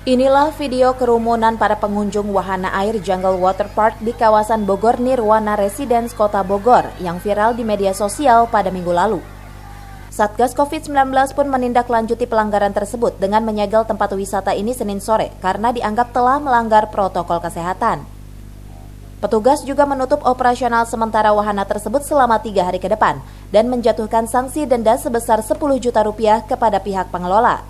Inilah video kerumunan para pengunjung wahana air Jungle Water Park di kawasan Bogor Nirwana Residence Kota Bogor yang viral di media sosial pada minggu lalu. Satgas COVID-19 pun menindaklanjuti pelanggaran tersebut dengan menyegel tempat wisata ini Senin sore karena dianggap telah melanggar protokol kesehatan. Petugas juga menutup operasional sementara wahana tersebut selama 3 hari ke depan dan menjatuhkan sanksi denda sebesar 10 juta rupiah kepada pihak pengelola.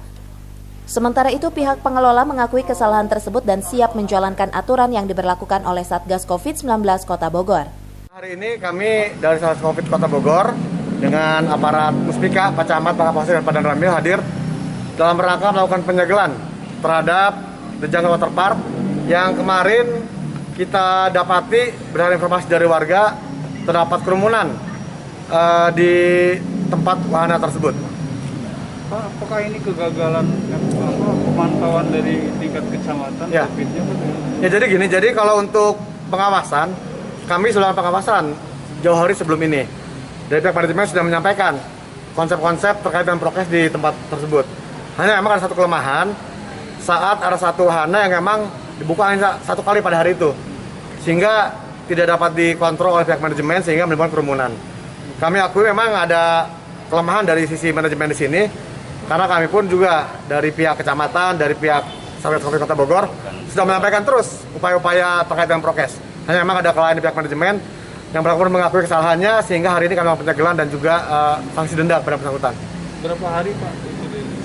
Sementara itu, pihak pengelola mengakui kesalahan tersebut dan siap menjalankan aturan yang diberlakukan oleh Satgas COVID-19 Kota Bogor. Hari ini kami dari Satgas COVID Kota Bogor dengan aparat Puspika, Pak Camat, Pak Kapolsek, dan Pak Dan Ramil hadir dalam rangka melakukan penyegelan terhadap The Jungle Water Park yang kemarin kita dapati berdasarkan informasi dari warga terdapat kerumunan di tempat wahana tersebut. Pak, apakah ini kegagalan pemantauan dari tingkat kecamatan? Ya. Ya, jadi gini, jadi kalau untuk pengawasan, kami sudah pengawasan jauh hari sebelum ini. Dari pihak manajemen sudah menyampaikan konsep-konsep terkait dengan prokes di tempat tersebut. Hanya memang ada satu kelemahan saat ada satu wahana yang memang dibuka hanya satu kali pada hari itu, sehingga tidak dapat dikontrol oleh pihak manajemen sehingga menimbulkan kerumunan. Kami akui memang ada kelemahan dari sisi manajemen di sini. Karena kami pun juga dari pihak kecamatan, dari pihak Satgas COVID Kota Bogor sudah menyampaikan terus upaya-upaya terkait dengan prokes. Hanya memang ada kelelahan di pihak manajemen yang bersangkutan mengakui kesalahannya sehingga hari ini kami melakukan penyegelan dan juga sanksi denda pada bersangkutan. Berapa hari, Pak?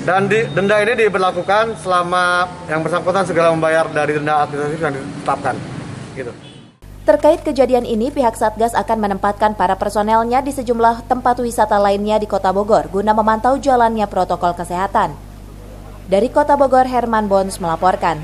Dan denda ini diberlakukan selama yang bersangkutan segera membayar dari denda administratif yang ditetapkan. Gitu. Terkait kejadian ini, pihak Satgas akan menempatkan para personelnya di sejumlah tempat wisata lainnya di Kota Bogor guna memantau jalannya protokol kesehatan. Dari Kota Bogor, Herman Bons melaporkan.